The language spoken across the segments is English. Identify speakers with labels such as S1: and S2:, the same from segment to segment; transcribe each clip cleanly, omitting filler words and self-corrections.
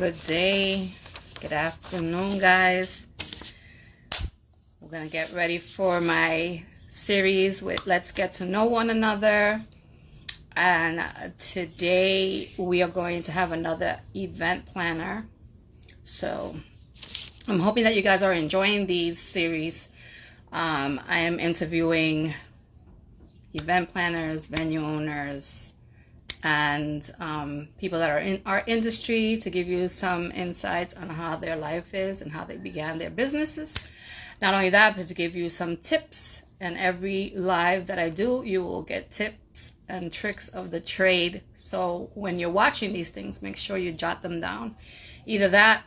S1: Good day, good afternoon, guys. We're gonna get ready for my series with Let's Get to Know One Another. And today we are going to have another event planner. So I'm hoping that you guys are enjoying these series. I am interviewing event planners, venue owners, and people that are in our industry to give you some insights on how their life is and how they began their businesses. Not only that, but to give you some tips. And every live that I do, you will get tips and tricks of the trade. So when you're watching these things, make sure you jot them down. Either that,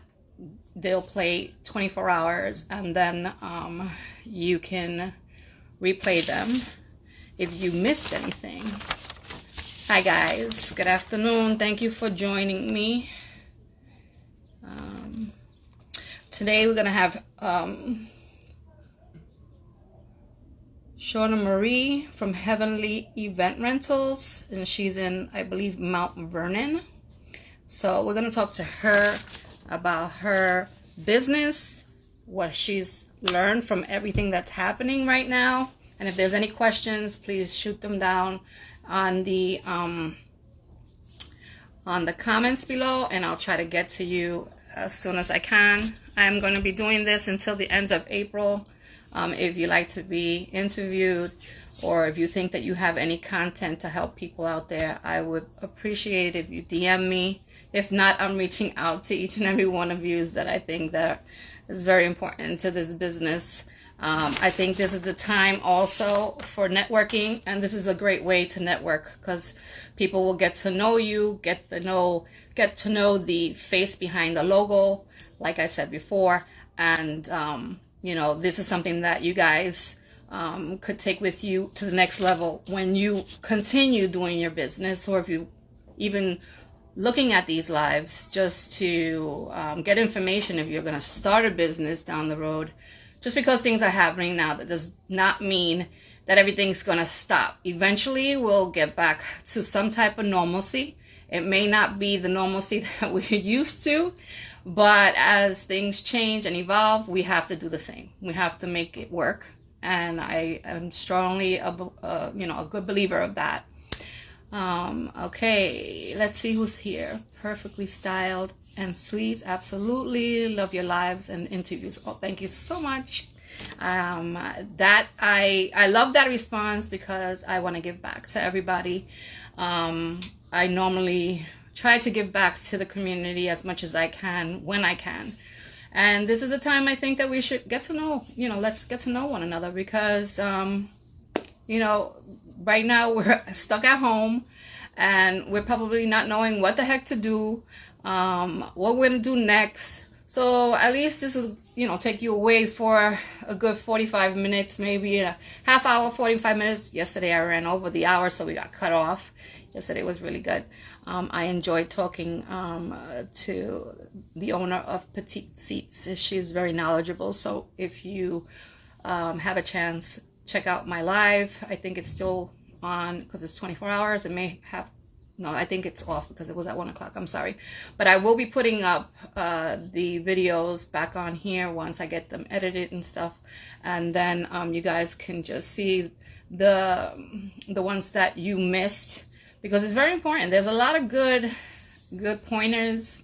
S1: they'll play 24 hours, and then you can replay them if you missed anything. Hi guys, good afternoon. Thank you for joining me. Today we're going to have Shauna Marie from Heavenly Event Rentals, and she's in, I believe, Mt Vernon. So we're going to talk to her about her business, what she's learned from everything that's happening right now. And if there's any questions, please shoot them down on the comments below, and I'll try to get to you as soon as I can. I'm going to be doing this until the end of April. If you like to be interviewed, or if you think that you have any content to help people out there, I would appreciate it if you DM me. If not, I'm reaching out to each and every one of you that I think that is very important to this business. I think this is the time also for networking, and this is a great way to network because people will get to know you, get to know the face behind the logo, like I said before. And you know, this is something that you guys could take with you to the next level when you continue doing your business, or if you even looking at these lives just to get information if you're going to start a business down the road. Just because things are happening now, that does not mean that everything's going to stop. Eventually, we'll get back to some type of normalcy. It may not be the normalcy that we're used to, but as things change and evolve, we have to do the same. We have to make it work. And I am strongly a good believer of that. Okay, let's see who's here. Perfectly styled and sweet. Absolutely love your lives and interviews. Oh, thank you so much. That I love that response because I want to give back to everybody. I normally try to give back to the community as much as I can when I can. And this is the time I think that we should get to know, let's get to know one another, because right now we're stuck at home and we're probably not knowing what the heck to do, what we're going to do next. So at least this is, take you away for a good 45 minutes, maybe a half hour, 45 minutes. Yesterday I ran over the hour, so we got cut off. Yesterday was really good. I enjoyed talking to the owner of Petite Seats. She's very knowledgeable. So if you have a chance, check out my live. I think it's still on because it's 24 hours. It may have, no, I think it's off because it was at 1 o'clock. I'm sorry. But I will be putting up the videos back on here once I get them edited and stuff. And then you guys can just see the ones that you missed, because it's very important. There's a lot of good pointers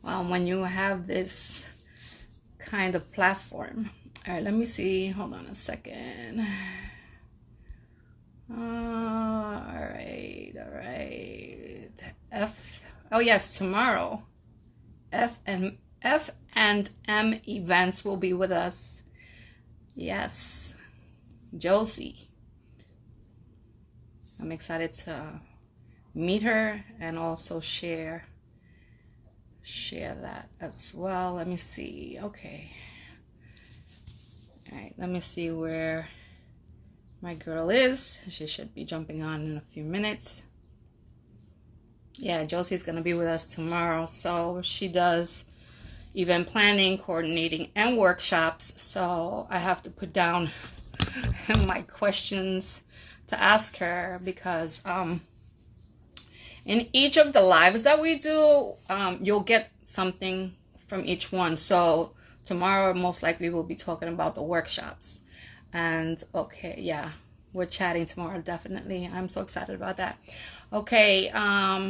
S1: when you have this kind of platform. All right, let me see. Hold on a second. All right. Oh yes, tomorrow, F&M Events will be with us. Yes, Josie. I'm excited to meet her and also share that as well. Let me see. Okay. All right, let me see where my girl is. She should be jumping on in a few minutes. Yeah, Josie's going to be with us tomorrow. So she does event planning, coordinating, and workshops. So I have to put down my questions to ask her because In each of the lives that we do, you'll get something from each one. So tomorrow, most likely, we'll be talking about the workshops. And okay, yeah, we're chatting tomorrow, definitely. I'm so excited about that. Okay, let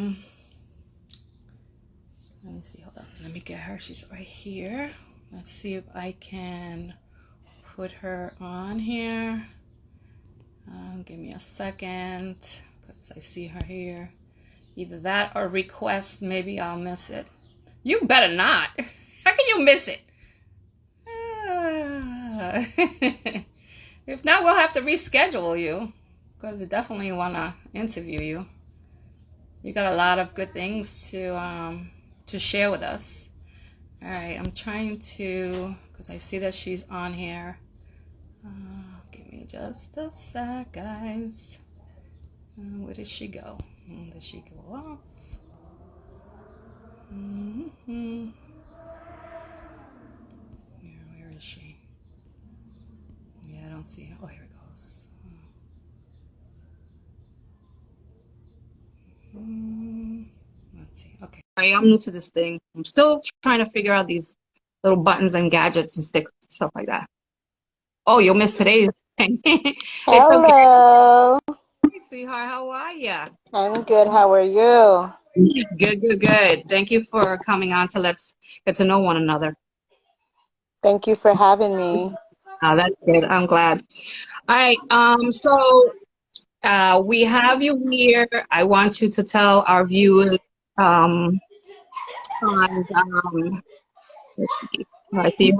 S1: me see, hold on. Let me get her. She's right here. Let's see if I can put her on here. Give me a second, because I see her here. Either that or request. Maybe I'll miss it. You better not. How can you miss it? If not, we'll have to reschedule you, because I definitely want to interview you. You got a lot of good things to share with us. All right, I'm trying to, because I see that she's on here. Give me just a sec, guys. Where did she go? Did she go off? Where is she? Yeah, I don't see her. Oh, here it goes. Let's see. Okay. All right, I'm new to this thing. I'm still trying to figure out these little buttons and gadgets and sticks, stuff like that. Oh, you'll miss today's thing. It's okay.
S2: Hello.
S1: Hey, sweetheart, how are ya?
S2: I'm good. How are you?
S1: Good, good, good. Thank you for coming on to let's get to know one another.
S2: Thank you for having me.
S1: That's good. I'm glad. All right. We have you here. I want you to tell our viewers um, on let's see. I see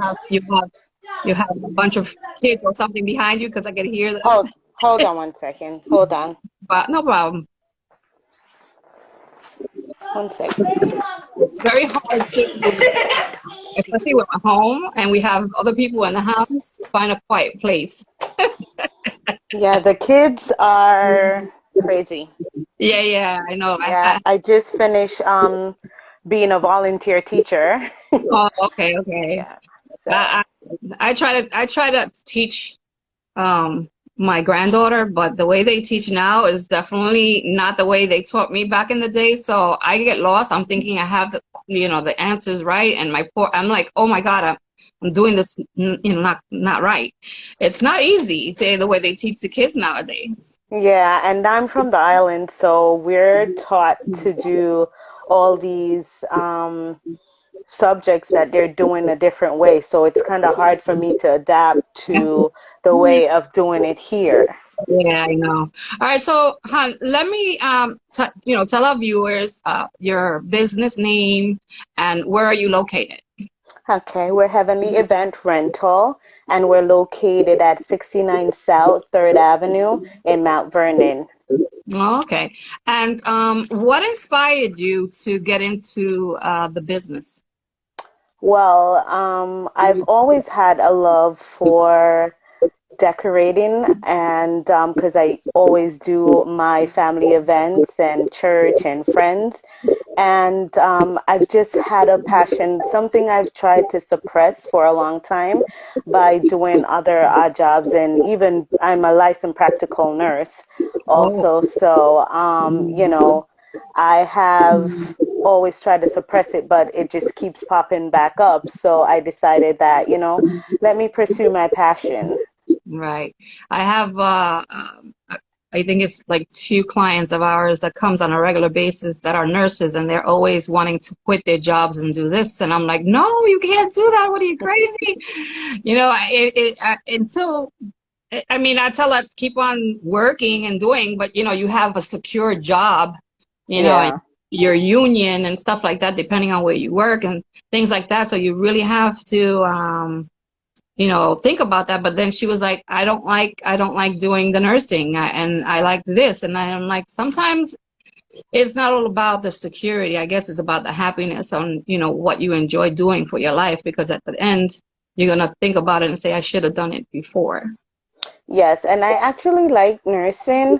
S1: you have a bunch of kids or something behind you because I can hear them.
S2: Hold on 1 second. Hold on.
S1: But no problem.
S2: 1 second.
S1: It's very hard to, especially with a home and we have other people in the house, to find a quiet place.
S2: Yeah, the kids are crazy.
S1: Yeah, yeah, I know.
S2: Yeah, I just finished being a volunteer teacher.
S1: Oh, okay, okay.
S2: Yeah.
S1: I,
S2: So,
S1: I try to teach my granddaughter, but the way they teach now is definitely not the way they taught me back in the day. So I get lost. I'm thinking I have the answers right, and I'm like, oh my God, I'm doing this, not right. It's not easy, the way they teach the kids nowadays.
S2: yeah, and I'm from the island, so we're taught to do all these subjects that they're doing a different way. So it's kind of hard for me to adapt to the way of doing it here.
S1: Yeah, I know. All right, so hon, let me tell our viewers your business name and where are you located?
S2: Okay, we're Heavenly Event Rental, and we're located at 69 South 3rd Avenue in Mount Vernon.
S1: Oh, okay. And what inspired you to get into the business?
S2: Well, I've always had a love for decorating, and because I always do my family events and church and friends. And I've just had a passion, something I've tried to suppress for a long time by doing other odd jobs. And even I'm a licensed practical nurse
S1: Oh,
S2: also. So, I have always tried to suppress it, but it just keeps popping back up. So I decided that, let me pursue my passion.
S1: right. I have I think it's like two clients of ours that comes on a regular basis that are nurses and they're always wanting to quit their jobs and do this. And I'm like, no, you can't do that. What are you crazy? Until I mean, I tell her keep on working and doing, but you have a secure job, and
S2: Yeah.
S1: your union and stuff like that, depending on where you work and things like that. So you really have to, think about that. But then she was like, I don't like doing the nursing, and I like this, and I'm like, sometimes it's not all about the security. I guess it's about the happiness on, what you enjoy doing for your life, because at the end, you're gonna think about it and say, I should have done it before.
S2: Yes, and I actually like nursing,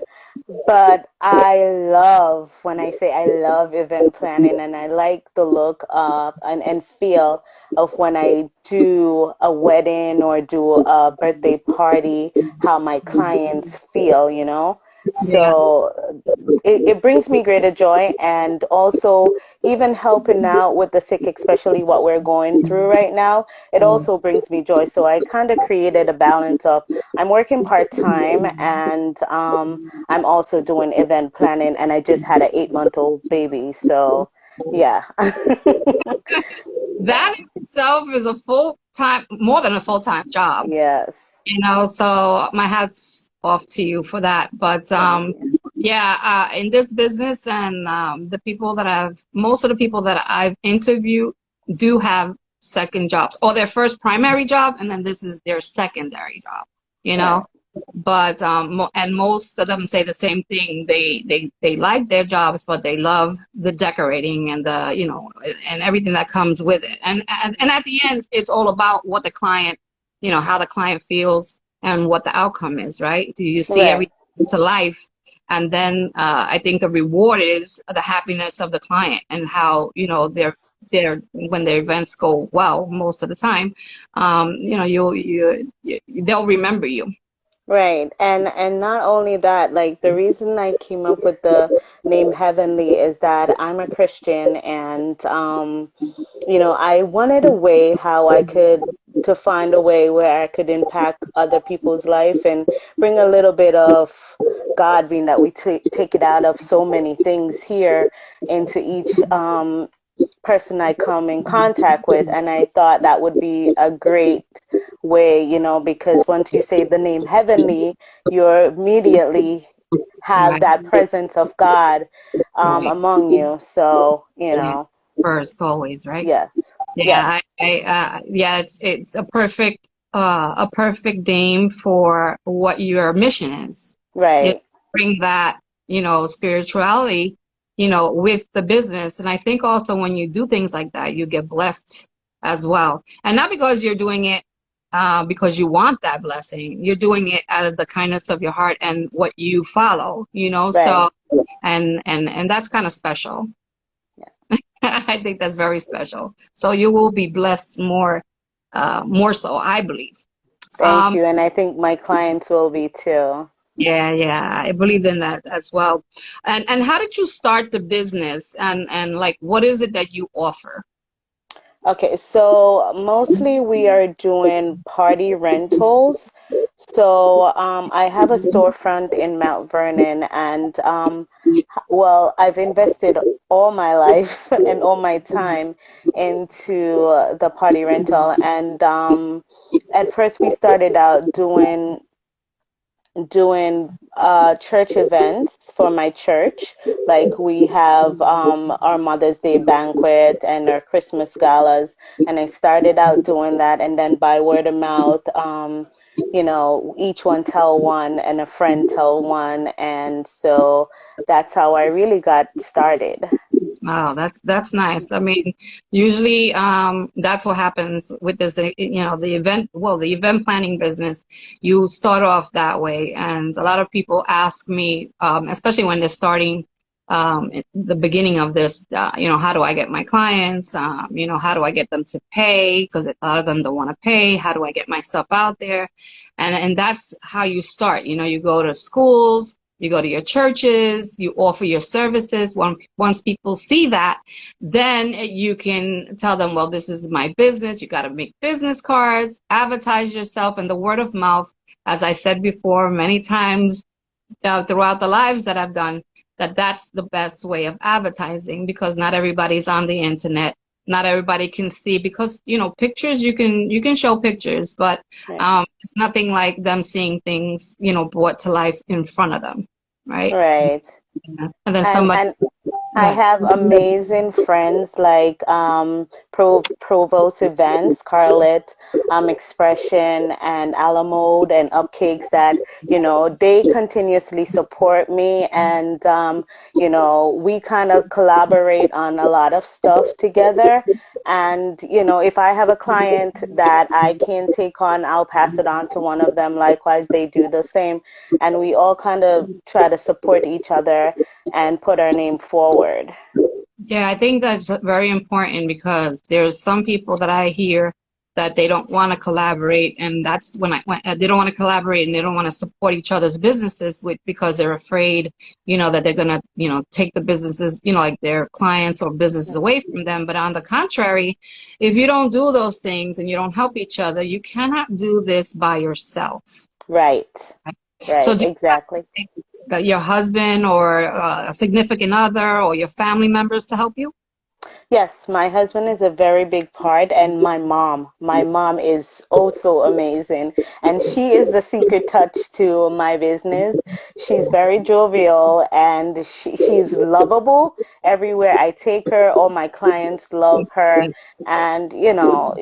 S2: but I love, when I say I love event planning, and I like the look of and feel of when I do a wedding or do a birthday party, how my clients feel.
S1: Yeah.
S2: So it brings me greater joy, and also even helping out with the sick, especially what we're going through right now, it also brings me joy. So I kind of created a balance of I'm working part-time, and I'm also doing event planning, and I just had an 8-month-old baby. So yeah.
S1: That in itself is a full time, more than a full time job.
S2: Yes.
S1: So my hat's off to you for that. But
S2: Thank you.
S1: yeah, in this business and most of the people that I've interviewed do have second jobs or their first primary job, and then this is their secondary job, you know.
S2: Right.
S1: But and most of them say the same thing. They like their jobs, but they love the decorating and and everything that comes with it. And at the end, it's all about what the client, how the client feels and what the outcome is, right? Do you see
S2: Right.
S1: everything to life? And then I think the reward is the happiness of the client and how, they're when their events go well most of the time, they'll remember you.
S2: Right. And not only that, like the reason I came up with the name Heavenly is that I'm a Christian, and I wanted a way how I could to find a way where I could impact other people's life and bring a little bit of God, being that we take it out of so many things here, into each person I come in contact with. And I thought that would be a great way, because once you say the name Heavenly, you immediately have
S1: Right,
S2: that presence of God
S1: right.
S2: among you. So,
S1: Yeah, first always, right?
S2: yes,
S1: Yeah,
S2: yes,
S1: yeah, it's a perfect name for what your mission is. It
S2: right,
S1: bring that, spirituality, with the business. And I think also when you do things like that, you get blessed as well. And not because you're doing it because you want that blessing. You're doing it out of the kindness of your heart and what you follow,
S2: right.
S1: so and that's kind of special. I think that's very special. So you will be blessed more so, I believe.
S2: Thank
S1: Um,
S2: you. And I think my clients will be too.
S1: yeah, I believe in that as well. And how did you start the business? And like, what is it that you offer?
S2: Okay, so mostly we are doing party rentals. So I have a storefront in Mount Vernon, and well, I've invested all my life and all my time into the party rental. And at first, we started out doing church events for my church. Like we have our Mother's Day banquet and our Christmas galas, and I started out doing that, and then by word of mouth, each one tell one, and a friend tell one, and so that's how I really got started.
S1: Oh, that's nice. I mean, usually that's what happens with this, the event planning business. You start off that way, and a lot of people ask me, especially when they're starting at the beginning of this, how do I get my clients? How do I get them to pay? Because a lot of them don't want to pay. How do I get my stuff out there? And that's how you start. You go to schools. You go to your churches, you offer your services. Once people see that, then you can tell them, well, this is my business. You got to make business cards, advertise yourself, and the word of mouth, as I said before many times throughout the lives that I've done, that's the best way of advertising because not everybody's on the internet. Not everybody can see because, pictures, you can show pictures, but
S2: Right.
S1: it's nothing like them seeing things, brought to life in front of them, right?
S2: Right.
S1: Yeah. And then
S2: And
S1: somebody,
S2: and I
S1: yeah.
S2: have amazing friends like Provost Events, Scarlett, Expression, and Alamode and Upcakes that, they continuously support me, and, we kind of collaborate on a lot of stuff together. And, if I have a client that I can take on, I'll pass it on to one of them. Likewise, they do the same. And we all kind of try to support each other and put our name forward.
S1: Yeah, I think that's very important because there's some people that I hear. that they don't want to collaborate, and that's when they don't want to collaborate and they don't want to support each other's businesses with because they're afraid, that they're gonna, take the businesses, like their clients or businesses away from them. But on the contrary, if you don't do those things and you don't help each other, you cannot do this by yourself.
S2: Right.
S1: So
S2: Right.
S1: do you have
S2: Exactly.
S1: your husband or a significant other or your family members to help you?
S2: Yes, my husband is a very big part, and my mom. My mom is also amazing, and she is the secret touch to my business. She's very jovial and she's lovable everywhere I take her. All my clients love her, and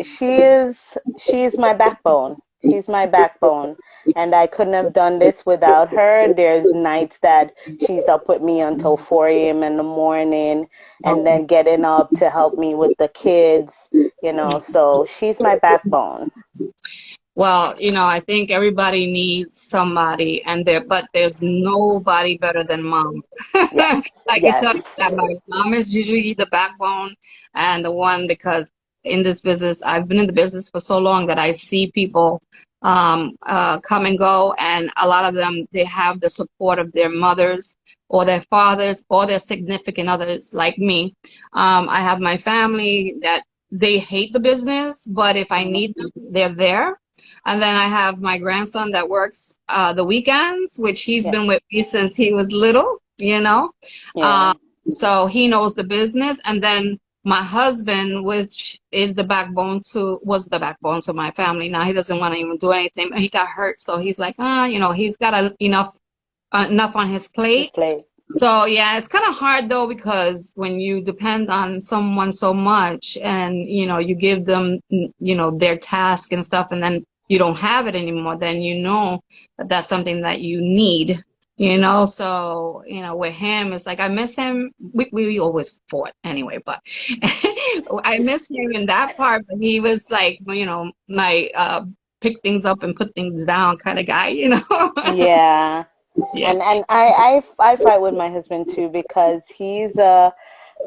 S2: she's my backbone. She's my backbone, and I couldn't have done this without her. There's nights that she's up with me until 4 a.m. in the morning and then getting up to help me with the kids, so she's my backbone.
S1: Well, I think everybody needs somebody, but there's nobody better than mom.
S2: Yes,
S1: I can tell you
S2: yes.
S1: that my mom is usually the backbone and the one because in this business, I've been in the business for so long that I see people come and go, and a lot of them they have the support of their mothers or their fathers or their significant others, like me. I have my family that they hate the business, but if I
S2: Mhm.
S1: need them, they're there. And then I have my grandson that works the weekends, which he's
S2: Yeah,
S1: been with me since he was little.
S2: yeah,
S1: Uh, so he knows the business. And then my husband, which is was the backbone to my family. Now he doesn't want to even do anything. He got hurt, so he's like, he's got enough on his plate.
S2: display.
S1: So yeah, it's kind of hard though because when you depend on someone so much and you give them their task and stuff and then you don't have it anymore, then that that's something that you need. So with him it's like I miss him. We always fought anyway, but I miss him in that part. But he was like my pick things up and put things down kind of guy.
S2: Yeah.
S1: Yeah.
S2: And I fight with my husband too because he's a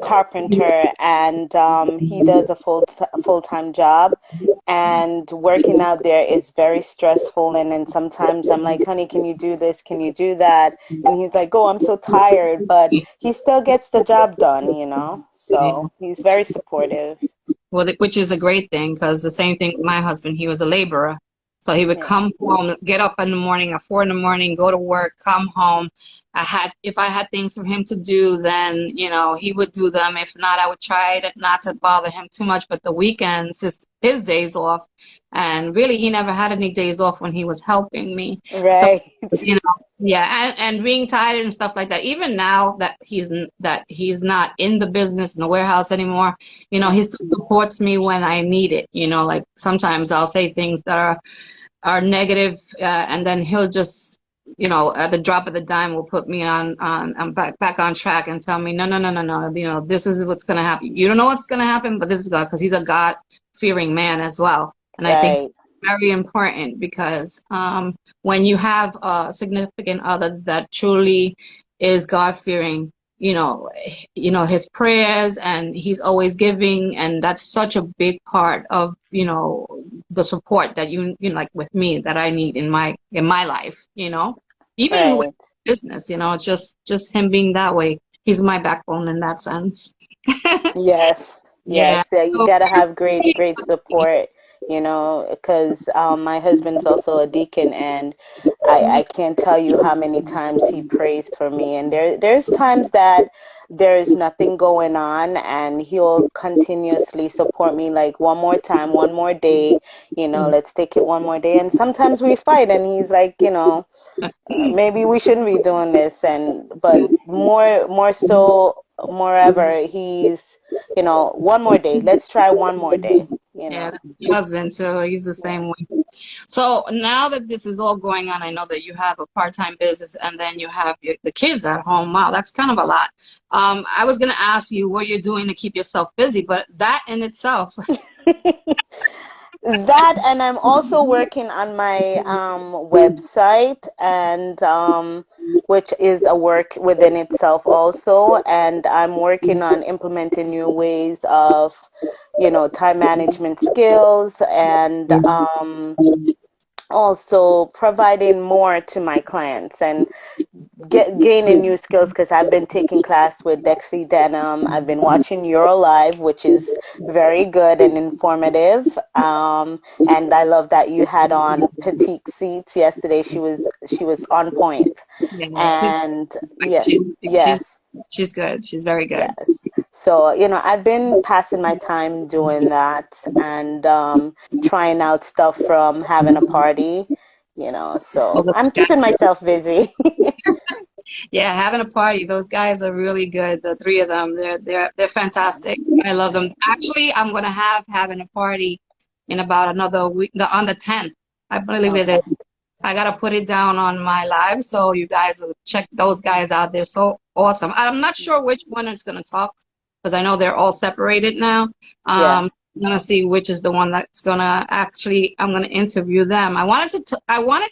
S2: carpenter and he does a full-time job, and working out there is very stressful. And then sometimes I'm like, honey, can you do this? Can you do that? And he's like, oh, I'm so tired, but he still gets the job done. So he's very supportive.
S1: Well, which is a great thing because the same thing with my husband. He was a laborer. So he would
S2: Yeah.
S1: come home, get up in the morning at 4 in the morning, go to work, come home. If I had things for him to do, then, he would do them. If not, I would try not to bother him too much. But the weekends, his days off. And really, he never had any days off when he was helping me. So,
S2: Right.
S1: yeah, and being tired and stuff like that. Even now that he's not in the business in the warehouse anymore, he
S2: Mm.
S1: still supports me when I need it. Like sometimes I'll say things that are negative, and then he'll just, at the drop of the dime, will put me on back on track and tell me, no, no, no, no, no, this is what's gonna happen. You don't know what's gonna happen, but this is God, because he's a God-fearing man as well, and I think
S2: Right.
S1: very important because when you have a significant other that truly is God-fearing, his prayers and he's always giving, and that's such a big part of the support that like with me that I need in my life, even with
S2: Right.
S1: business, just him being that way. He's my backbone in that sense.
S2: Yes,
S1: Yeah.
S2: yes. Yeah, you
S1: So,
S2: gotta have great, great support, because my husband's also a deacon, and I can't tell you how many times he prays for me. And there's times that there's nothing going on, and he'll continuously support me, like one more time, one more day, let's take it one more day. And sometimes we fight, and he's like, maybe we shouldn't be doing this, and but more so moreover he's one more day, let's try one more day you
S1: yeah,
S2: know
S1: that's my husband too. He's the
S2: yeah.
S1: same way. So now that this is all going on, I know that you have a part-time business and then you have the kids at home. Wow, that's kind of a lot. I was going to ask you what you're doing to keep yourself busy, but that in itself.
S2: That, and I'm also working on my website, and which is a work within itself also, and I'm working on implementing new ways of time management skills, and also providing more to my clients and gaining new skills, because I've been taking class with Dexy Denim. I've been watching your live, which is very good and informative. And I love that you had on Petite Seats yesterday. She was on point.
S1: Yeah,
S2: And yeah,
S1: she's she's
S2: yes,
S1: she's good. She's very good.
S2: yes. So, I've been passing my time doing that, and trying out stuff from having a party,
S1: Well,
S2: so
S1: those
S2: I'm
S1: guys,
S2: keeping myself busy.
S1: yeah, having a party. Those guys are really good. The three of them, they're fantastic. I love them. Actually, I'm gonna having a party in about another week, on the 10th. I believe it is.
S2: Okay.
S1: I gotta put it down on my live, so you guys will check those guys out. They're so awesome. I'm not sure which one is gonna talk because I know they're all separated now.
S2: Yeah,
S1: I'm gonna see which is the one that's gonna actually. I'm gonna interview them. I wanted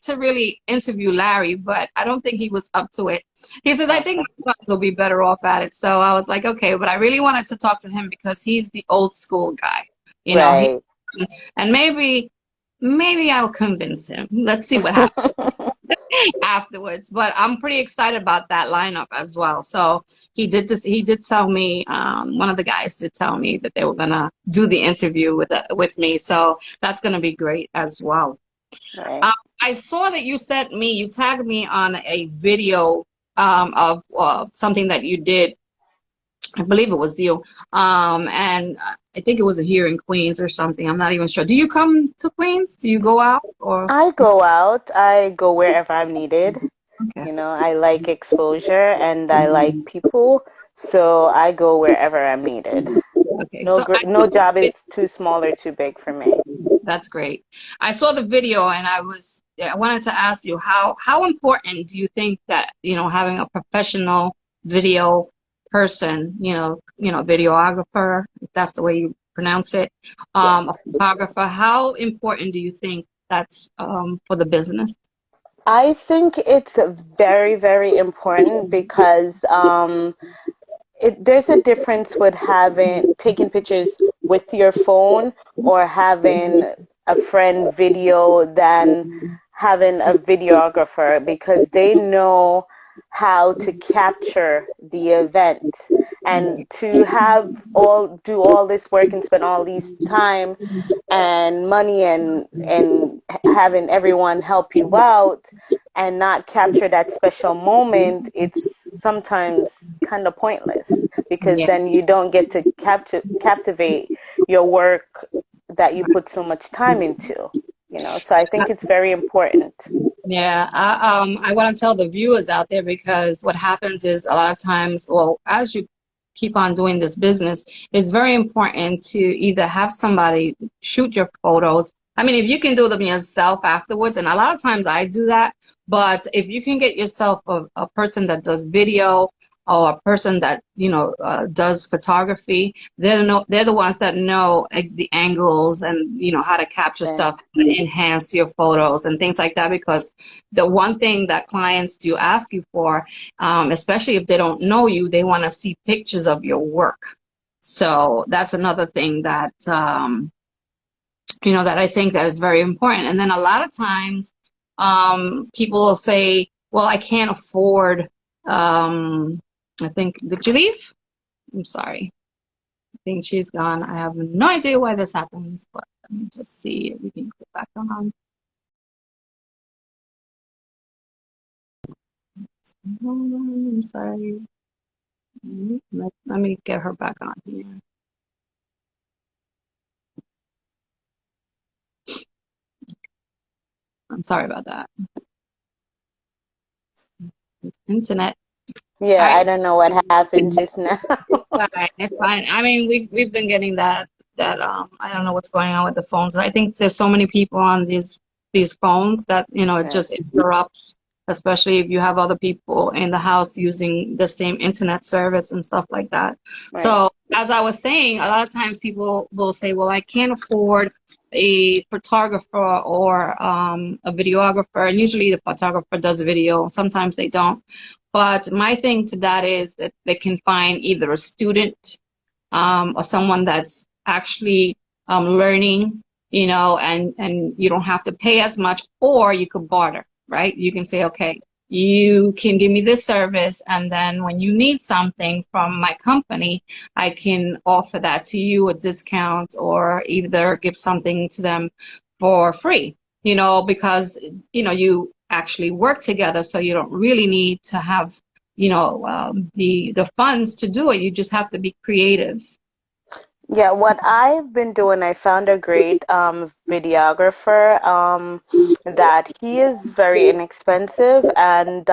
S1: to really interview Larry, but I don't think he was up to it. He says I think
S2: okay.
S1: my sons will be better off at it. So I was like, okay, but I really wanted to talk to him because he's the old school guy. You know, he
S2: Right.
S1: and maybe I'll convince him. Let's see what happens afterwards. But I'm pretty excited about that lineup as well. So he did tell me, one of the guys did tell me that they were gonna do the interview with me. So that's gonna be great as well.
S2: Right.
S1: Um, I saw that you tagged me on a video of something that you did. I believe it was you. And I think it was here in Queens or something. I'm not even sure. Do you come to Queens? Do you go out or?
S2: I go out. I go wherever I'm needed.
S1: Okay.
S2: I like exposure and I like people, so I go wherever I'm needed.
S1: Okay. So I
S2: No
S1: saw the
S2: job is too small or too big for me.
S1: That's great. I saw the video and I wanted to ask you how important do you think that, having a professional video person, videographer, if that's the way you pronounce it,
S2: Yes.
S1: a photographer, how important do you think that's for the business?
S2: I think it's very, very important because there's a difference with having taking pictures with your phone or having a friend video than having a videographer, because they know how to capture the event, and to have all do all this work and spend all these time and money and having everyone help you out and not capture that special moment, it's sometimes kind of pointless, because
S1: Yeah.
S2: then you don't get to captivate your work that you put so much time into, so I think it's very important.
S1: Yeah, I want to tell the viewers out there because what happens is a lot of times, well, as you keep on doing this business, it's very important to either have somebody shoot your photos. I mean, if you can do them yourself afterwards, and a lot of times I do that, but if you can get yourself a person that does video or a person that, does photography, they're the ones that know the angles and, how to capture
S2: Right.
S1: stuff, and enhance your photos and things like that. Because the one thing that clients do ask you for, especially if they don't know you, they want to see pictures of your work. So that's another thing that, that I think that is very important. And then a lot of times, people will say, well, I can't afford, I think, did you leave? I'm sorry. I think she's gone. I have no idea why this happens, but let me just see if we can go back on. I'm sorry. Let me get her back on here. I'm sorry about that. It's internet. All
S2: Yeah, I
S1: right.
S2: don't know what happened just now.
S1: Fine, it's fine. I mean, we've been getting that I don't know what's going on with the phones. I think there's so many people on these phones that, it
S2: Right,
S1: just interrupts, especially if you have other people in the house using the same internet service and stuff like that.
S2: right,
S1: So, as I was saying, a lot of times people will say, well, I can't afford a photographer or a videographer, and usually the photographer does video. Sometimes they don't. But my thing to that is that they can find either a student, or someone that's actually learning, and you don't have to pay as much, or you could barter, right? You can say, okay, you can give me this service, and then when you need something from my company, I can offer that to you a discount or either give something to them for free, because, you actually work together, so you don't really need to have, the funds to do it. You just have to be creative.
S2: Yeah, what I've been doing, I found a great videographer that he is very inexpensive, and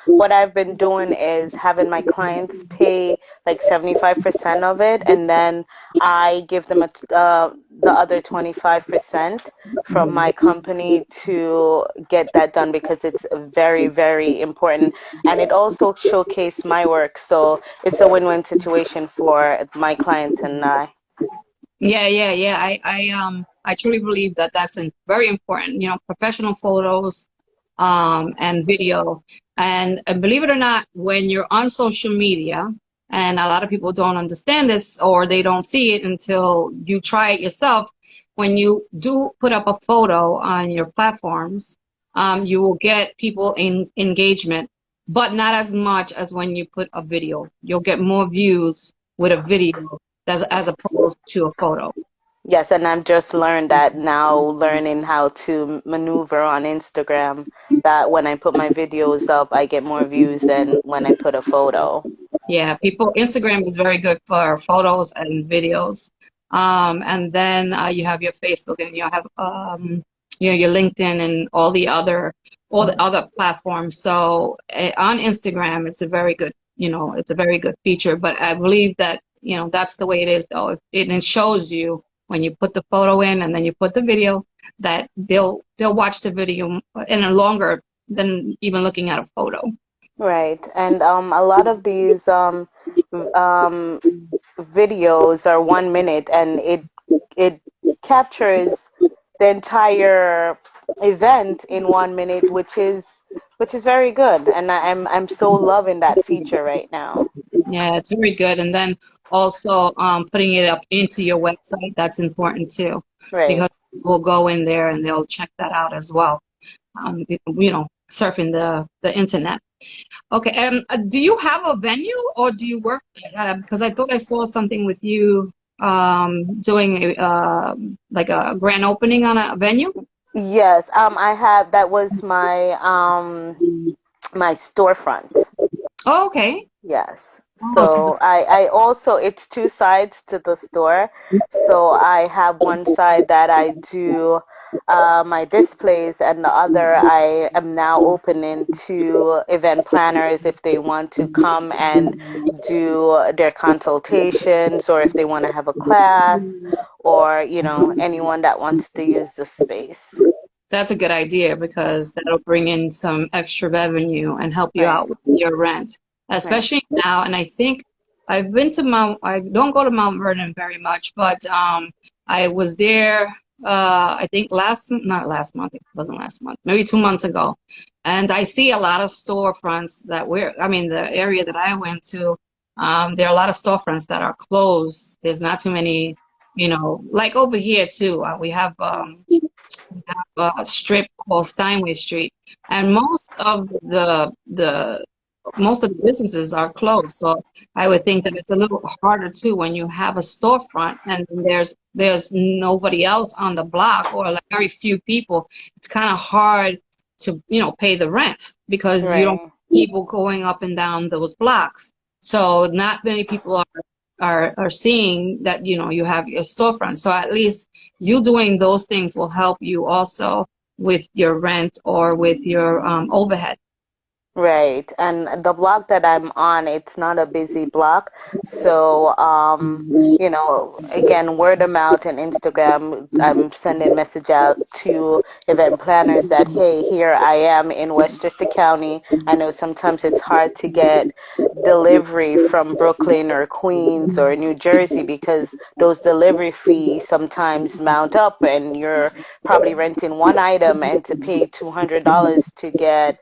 S2: what I've been doing is having my clients pay like 75% of it, and then I give them the other 25% from my company to get that done because it's very, very important, and it also showcased my work, so it's a win-win situation for my client and I.
S1: Yeah, yeah, yeah. I truly believe that very important. Professional photos, and video. And believe it or not, when you're on social media, and a lot of people don't understand this or they don't see it until you try it yourself. When you do put up a photo on your platforms, you will get people in engagement, but not as much as when you put a video. You'll get more views with a video as opposed to a photo.
S2: Yes, and I've just learned that now, learning how to maneuver on Instagram, that when I put my videos up, I get more views than when I put a photo.
S1: Yeah, Instagram is very good for photos and videos. And then you have your Facebook, and you have your LinkedIn and all the other platforms. So on Instagram, it's a very good feature. But I believe that, that's the way it is, though. It shows you when you put the photo in and then you put the video, that they'll watch the video in a longer than even looking at a photo.
S2: Right. And a lot of these um, videos are 1 minute, and it captures the entire event in 1 minute, which is very good. And I'm so loving that feature right now.
S1: Yeah, it's very good. And then also putting it up into your website, that's important too,
S2: Right.
S1: because we'll go in there and they'll check that out as well. Surfing the internet. Okay, do you have a venue or do you work? Because I thought I saw something with you doing like a grand opening on a venue.
S2: Yes, I had that was my storefront.
S1: Oh, okay.
S2: Yes.
S1: Oh, so
S2: So I also, it's two sides to the store. So I have one side that I do my displays, and the other I am now opening to event planners if they want to come and do their consultations, or if they want to have a class, or anyone that wants to use the space.
S1: that's a good idea because that'll bring in some extra revenue and help you
S2: Right.
S1: out with your rent,
S2: Right.
S1: especially now. And I think I don't go to Mount Vernon very much, but I was there, I think not last month, it wasn't last month, maybe 2 months ago. And I see a lot of storefronts I mean, the area that I went to, there are a lot of storefronts that are closed. There's not too many, like over here too. We have a strip called Steinway Street, and most of the businesses are closed. So I would think that it's a little harder too when you have a storefront and there's nobody else on the block or like very few people. It's kind of hard to pay the rent because you don't
S2: Right.
S1: have people going up and down those blocks. So not many people are seeing that you have your storefront. So at least you doing those things will help you also with your rent or with your overhead.
S2: Right. And the block that I'm on, it's not a busy block. So, again, word of mouth and Instagram, I'm sending message out to event planners that, hey, here I am in Westchester County. I know sometimes it's hard to get delivery from Brooklyn or Queens or New Jersey because those delivery fees sometimes mount up, and you're probably renting one item, and to pay $200 to get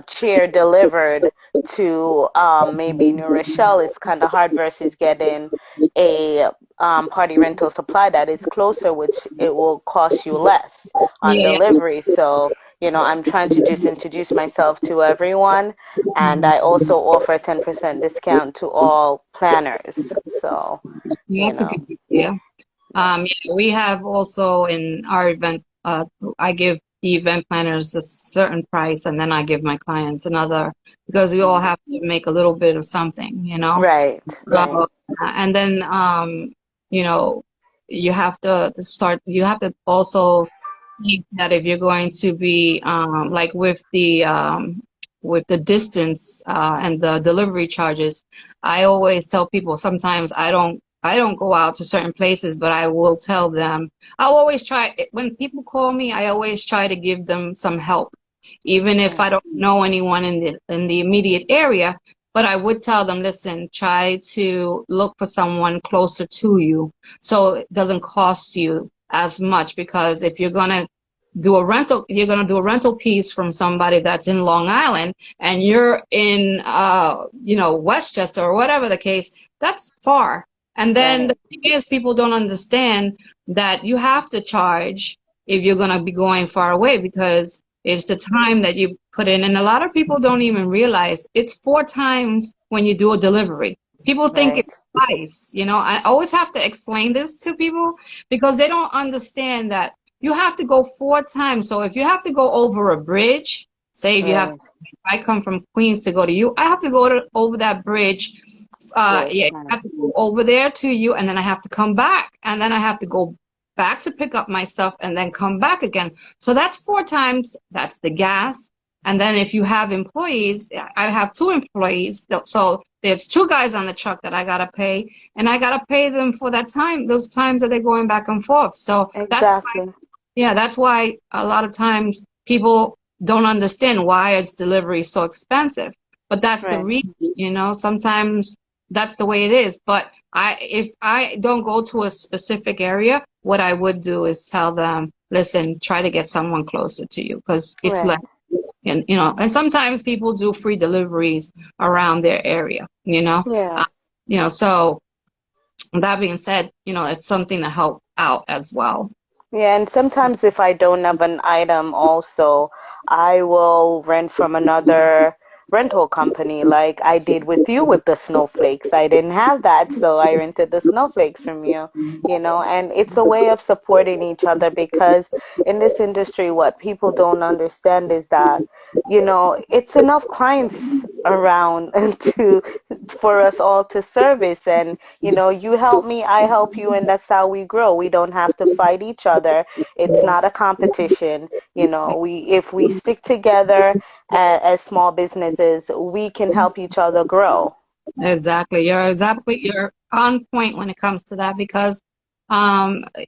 S2: chair delivered to maybe New Rochelle is kind of hard versus getting a party rental supply that is closer, which it will cost you less on
S1: Yeah, yeah.
S2: delivery. So, I'm trying to just introduce myself to everyone, and
S1: Mhm.
S2: I also offer a 10% discount to all planners. So,
S1: Yeah,
S2: you
S1: that's a
S2: know,
S1: good idea.
S2: yeah.
S1: Yeah, we have also in our event, I give the event planners a certain price, and then I give my clients another because we all
S2: Mm.
S1: have to make a little bit of something, you know.
S2: Right, right,
S1: Uh, and then, you know, you have to start. You have to also think that if you're going to be like with the distance and the delivery charges, I always tell people sometimes I don't go out to certain places, but I will tell them. I'll always try when people call me. I always try to give them some help, even if I
S2: right,
S1: don't know anyone in the immediate area. But I would tell them, listen, try to look for someone closer to you so it doesn't cost you as much because if you're gonna do a rental piece from somebody that's in Long Island and you're in Westchester or whatever the case, that's far. And then the
S2: right,
S1: thing is people don't understand that you have to charge if you're gonna be going far away because it's the time that you put in. And a lot of people don't even realize it's 4 times when you do a delivery. People think
S2: right.
S1: it's twice. I always have to explain this to people because they don't understand that you have to go 4 times. So if you have to go over a bridge, say
S2: Right.
S1: if I come from Queens to go to you, I have to go over that bridge.
S2: Four
S1: Yeah, I
S2: times.
S1: have to go over there to you, and then I have to come back, and then I have to go back to pick up my stuff, and then come back again. So that's 4 times. That's the gas. And then if you have employees, I have 2 employees. So there's 2 guys on the truck that I gotta pay, and I gotta pay them for that time, those times that they're going back and forth. So
S2: Exactly.
S1: that's why a lot of times people don't understand why it's delivery so expensive. But that's the
S2: Right.
S1: reason. Sometimes that's the way it is. But if I don't go to a specific area, what I would do is tell them, listen, try to get someone closer to you because it's less.
S2: Right.
S1: And sometimes people do free deliveries around their area.
S2: Yeah.
S1: So that being said, it's something to help out as well.
S2: Yeah, and sometimes if I don't have an item also, I will rent from another rental company like I did with you with the snowflakes. I didn't have that, so I rented the snowflakes from you, and it's a way of supporting each other because in this industry, what people don't understand is that, it's enough clients around to for us all to service and you help me, I help you, and that's how we grow. We don't have to fight each other. It's not a competition. We if we stick together as small businesses, we can help each other grow.
S1: Exactly. You're on point when it comes to that because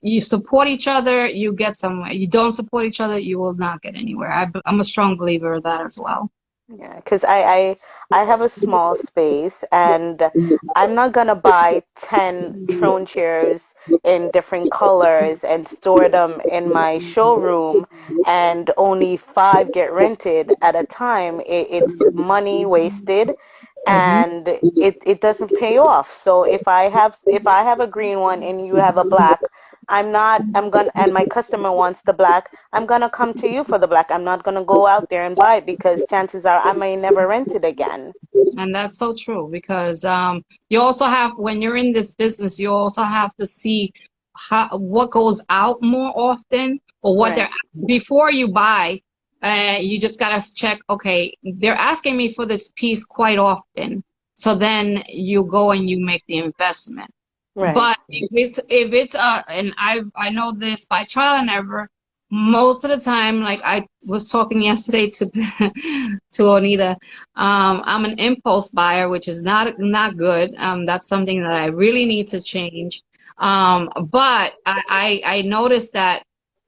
S1: you support each other, you get somewhere. You don't support each other, you will not get anywhere. I'm a strong believer of that as well.
S2: Yeah, because I have a small space and I'm not gonna buy 10 throne chairs in different colors and store them in my showroom and only 5 get rented at a time. It's money wasted and it doesn't pay off. So if I have a green one and you have a black, I'm gonna and my customer wants the black, I'm gonna come to you for the black. I'm not gonna go out there and buy it because chances are I may never rent it again.
S1: And that's so true because you also have, when you're in this business, you also have to see what goes out more often or what
S2: Right,
S1: they're before you buy. You just gotta check. Okay, they're asking me for this piece quite often, so then you go and you make the investment.
S2: right,
S1: But if it's and I know this by trial and error, most of the time, like I was talking yesterday to to Onita, I'm an impulse buyer, which is not good. That's something that I really need to change. But I noticed that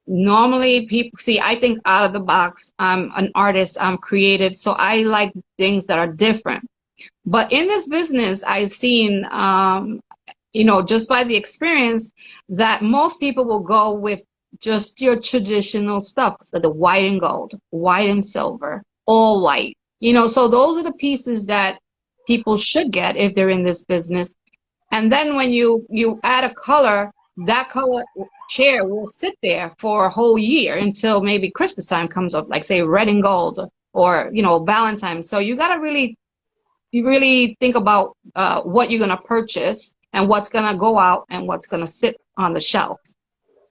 S1: normally people see, I think out of the box. I'm an artist, I'm creative, so I like things that are different. But in this business, I've seen just by the experience that most people will go with just your traditional stuff, so the white and gold, white and silver, all white. So those are the pieces that people should get if they're in this business. And then when you add a color, that color chair will sit there for a whole year until maybe Christmas time comes up, like say red and gold or Valentine's. So you really think about what you're gonna purchase and what's gonna go out and what's gonna sit on the shelf.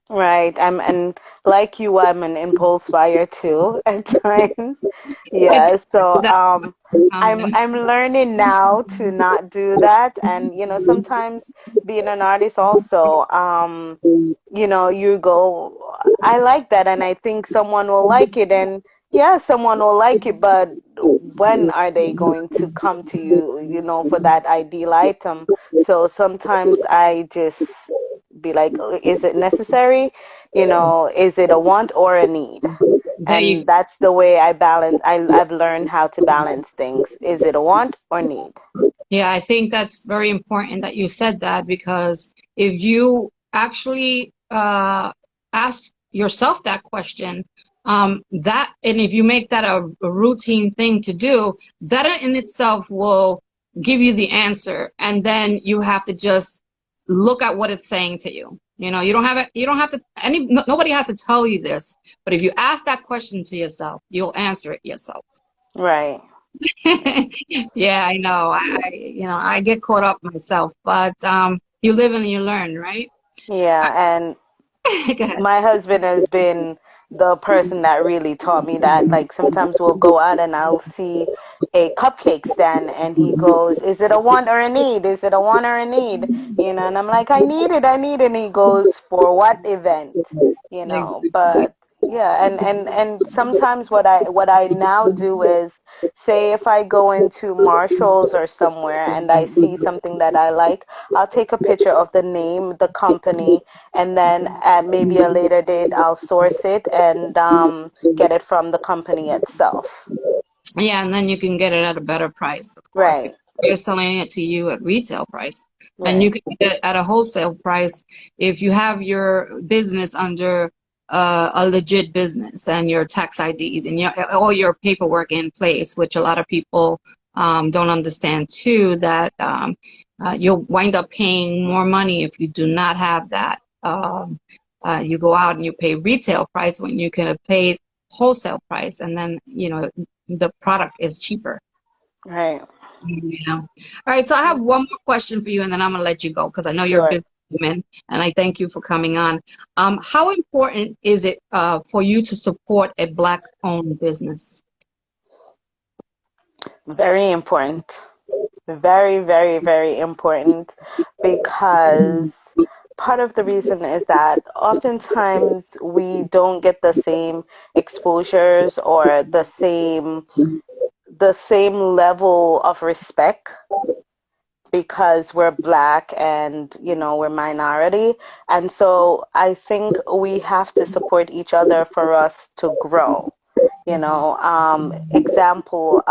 S2: Right. And like you, I'm an impulse buyer too at times.
S1: I did
S2: Yeah. So
S1: that common.
S2: I'm learning now to not do that. And sometimes being an artist also, you go, I like that and I think someone will like it, and yeah, someone will like it, but when are they going to come to you, for that ideal item? So sometimes I just be like, is it necessary? Is it a want or a need?
S1: There you
S2: And that's the way I've learned how to balance things. Is it a want or need?
S1: Yeah, I think that's very important that you said that, because if you actually ask yourself that question, and if you make that a routine thing to do, that in itself will give you the answer, and then you have to just look at what it's saying to you. You don't have to nobody has to tell you this, but if you ask that question to yourself, you'll answer it yourself.
S2: Right.
S1: Yeah, I know. I get caught up myself, but you live and you learn, right?
S2: Yeah, and
S1: Go ahead.
S2: my husband has been the person that really taught me that. Like sometimes we'll go out and I'll see a cupcake stand and he goes, "Is it a want or a need? Is it a want or a need?" And I'm like, I need it. And he goes, "For what event?" But yeah, and sometimes what I now do is, say if I go into Marshalls or somewhere and I see something that I like, I'll take a picture of the name, the company, and then at maybe a later date I'll source it and get it from the company itself.
S1: Yeah, and then you can get it at a better price, of course,
S2: Right,
S1: because they're selling it to you at retail price. And you
S2: right,
S1: can get it at a wholesale price if you have your business under a legit business and your tax IDs and all your paperwork in place, which a lot of people don't understand too, that you'll wind up paying more money if you do not have that. You go out and you pay retail price when you could have paid wholesale price, and then the product is cheaper.
S2: right.
S1: Yeah. All right, so I have one more question for you, and then I'm gonna let you go because I know you're a
S2: Sure.
S1: businesswoman, and I thank you for coming on. How important is it for you to support a Black-owned business?
S2: Very important. Very, very, very important, because part of the reason is that oftentimes we don't get the same exposures or the same level of respect because we're black and we're minority. And so I think we have to support each other for us to grow. Example,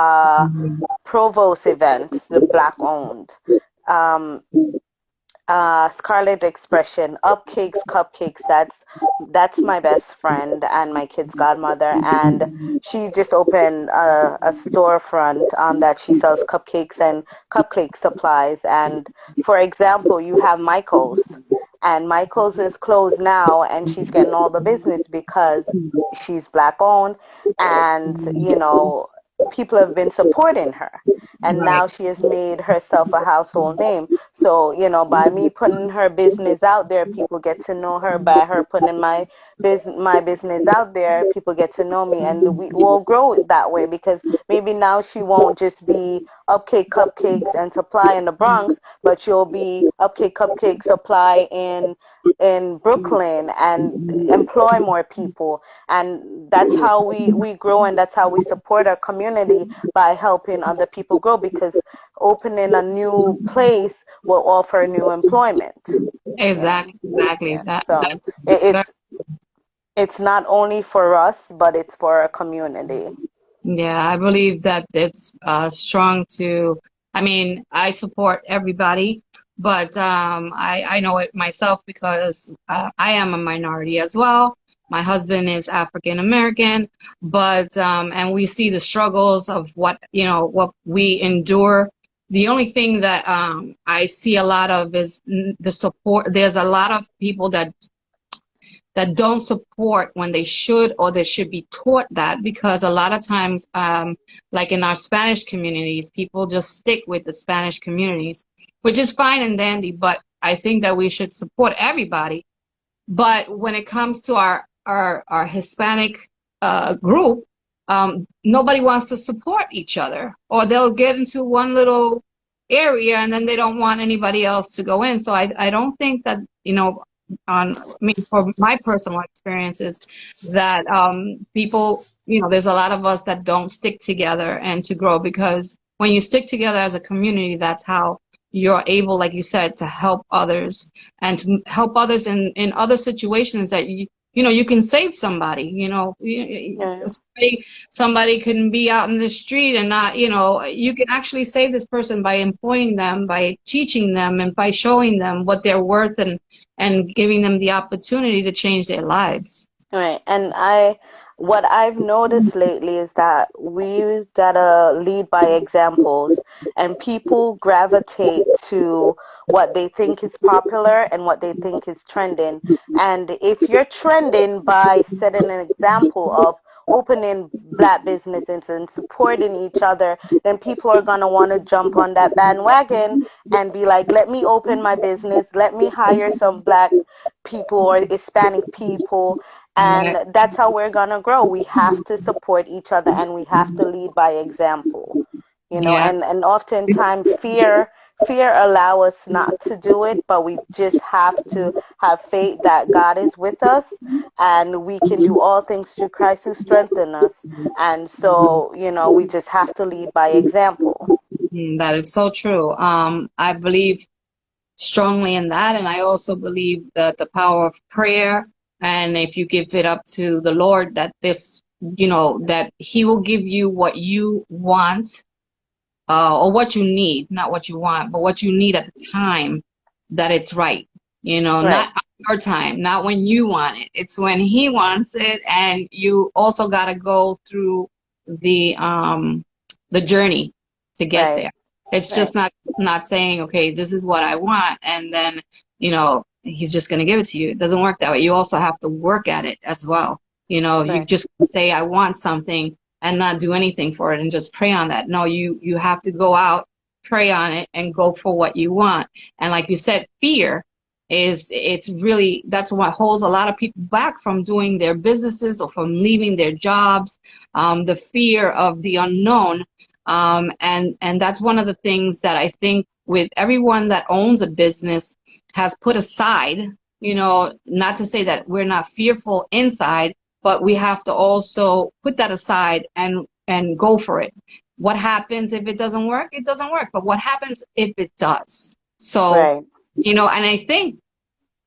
S2: Provost event, the black owned. Um, Scarlet Expression, Upcakes, Cupcakes. That's my best friend and my kid's godmother, and she just opened a storefront that she sells cupcakes and cupcake supplies. And for example, you have Michael's, and Michael's is closed now, and she's getting all the business because she's black owned, and people have been supporting her. And
S1: Right.
S2: now she has made herself a household name. So, by me putting her business out there, people get to know her. By her putting my business out there, people get to know me, and we will grow it that way, because maybe now she won't just be Upcake Cupcakes and Supply in the Bronx, but she'll be Upcake Cupcake Supply in Brooklyn and employ more people. And that's how we grow, and that's how we support our community, by helping other people grow, because opening a new place will offer new employment. Yeah,
S1: Exactly, exactly.
S2: yeah.
S1: That
S2: So
S1: that's
S2: it,
S1: that's very,
S2: it's not only for us, but it's for our community.
S1: yeah. I believe that it's strong to. I mean, I support everybody, but I know it myself because I am a minority as well. My husband is African American, but and we see the struggles of what we endure The only thing that I see a lot of is the support. There's a lot of people that don't support when they should, or they should be taught that, because a lot of times, like in our Spanish communities, people just stick with the Spanish communities, which is fine and dandy, but I think that we should support everybody. But when it comes to our Hispanic group, nobody wants to support each other, or they'll get into one little area and then they don't want anybody else to go in. So I don't think that, on me, for my personal experiences, that people, there's a lot of us that don't stick together and to grow, because when you stick together as a community, that's how you're able, like you said, to help others, and to help others in other situations that you can save somebody.
S2: Yeah.
S1: Somebody can be out in the street and not, you can actually save this person by employing them, by teaching them, and by showing them what they're worth, and giving them the opportunity to change their lives.
S2: Right. And what I've noticed lately is that we gotta lead by examples, and people gravitate to what they think is popular and what they think is trending. And if you're trending by setting an example of opening black businesses and supporting each other, then people are gonna want to jump on that bandwagon and be like, let me open my business, let me hire some black people or Hispanic people,
S1: Right.
S2: and that's how we're gonna grow. We have to support each other and we have to lead by example.
S1: Yeah.
S2: And oftentimes fear allow us not to do it, but we just have to have faith that God is with us and we can do all things through Christ who strengthens us. And so, we just have to lead by example.
S1: That is so true. I believe strongly in that, and I also believe that the power of prayer, and if you give it up to the Lord, that that He will give you what you want, or what you need, not what you want, but what you need at the time that it's right.
S2: Right,
S1: Not on your time, not when you want it. It's when He wants it, and you also got to go through the journey to get
S2: right,
S1: there. It's
S2: right,
S1: just not saying, okay, this is what I want, and then He's just going to give it to you. It doesn't work that way. You also have to work at it as well. You
S2: right,
S1: just say, I want something, and not do anything for it and just pray on that. No, you have to go out, pray on it, and go for what you want. And like you said, fear it's really, that's what holds a lot of people back from doing their businesses or from leaving their jobs. The fear of the unknown. And that's one of the things that I think with everyone that owns a business has put aside, not to say that we're not fearful inside, but we have to also put that aside and go for it. What happens if it doesn't work? It doesn't work. But what happens if it does? So,
S2: right,
S1: and I think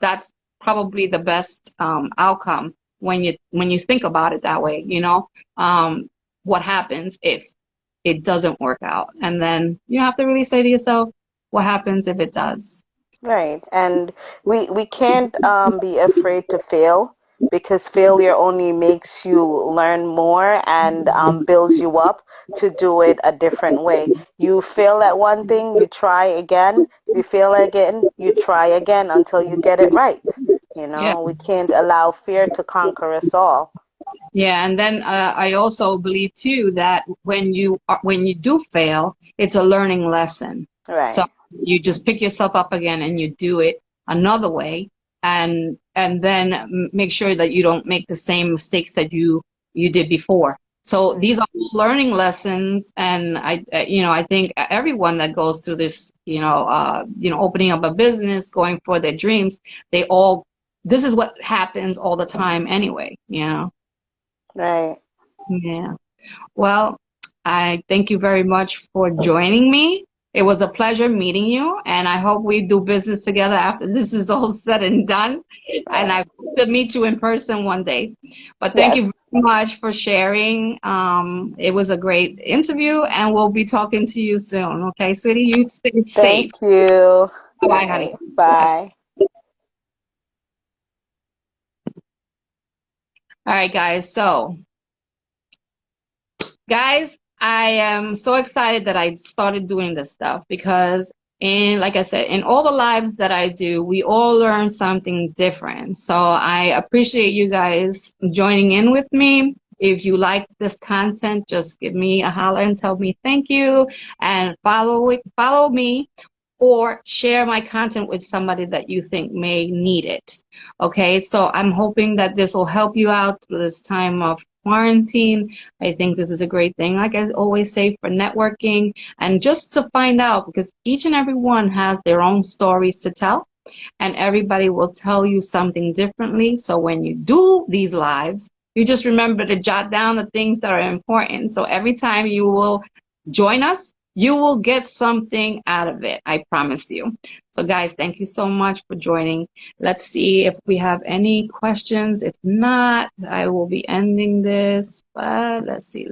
S1: that's probably the best outcome when you think about it that way. What happens if it doesn't work out? And then you have to really say to yourself, what happens if it does?
S2: right. And we can't be afraid to fail, because failure only makes you learn more and builds you up to do it a different way. You fail at one thing, you try again. If you fail again, you try again until you get it right.
S1: Yeah.
S2: We can't allow fear to conquer us all.
S1: Yeah, and then I also believe too that when you do fail, it's a learning lesson. So
S2: Right,
S1: you just pick yourself up again and you do it another way, and then make sure that you don't make the same mistakes that you did before. So
S2: right,
S1: these are all learning lessons, and I think everyone that goes through this, opening up a business, going for their dreams, this is what happens all the time anyway.
S2: right.
S1: Yeah. Well, I thank you very much for joining me. It was a pleasure meeting you, and I hope we do business together after this is all said and done. And I hope to meet you in person one day. But thank you
S2: Yes.
S1: very much for sharing. It was a great interview, and we'll be talking to you soon. Okay, sweetie? You stay safe.
S2: Thank you.
S1: Bye, honey.
S2: Right. Bye.
S1: All right, guys. So, guys, I am so excited that I started doing this stuff because like I said, in all the lives that I do, we all learn something different. So I appreciate you guys joining in with me. If you like this content, just give me a holler and tell me thank you, and follow me, or share my content with somebody that you think may need it. Okay, so I'm hoping that this will help you out through this time of quarantine. I think this is a great thing, like I always say, for networking and just to find out, because each and every one has their own stories to tell, and everybody will tell you something differently. So when you do these lives, you just remember to jot down the things that are important. So every time you will join us, you will get something out of it. I promise you. So guys, thank you so much for joining. Let's see if we have any questions. If not, I will be ending this. But let's see.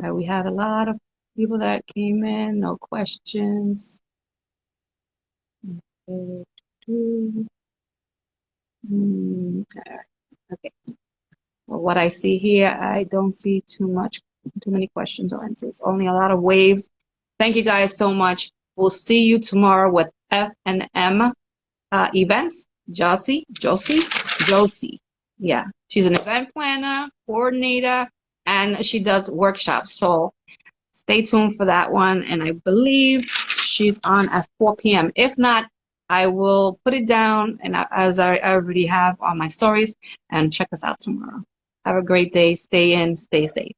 S1: We had a lot of people that came in. No questions. Okay. Well, what I see here, I don't see too many questions or answers. Only a lot of waves. Thank you guys so much. We'll see you tomorrow with F&M events. Josie. Yeah, she's an event planner, coordinator, and she does workshops. So stay tuned for that one. And I believe she's on at 4 p.m. If not, I will put it down, and as I already have on my stories, and check us out tomorrow. Have a great day. Stay in, stay safe.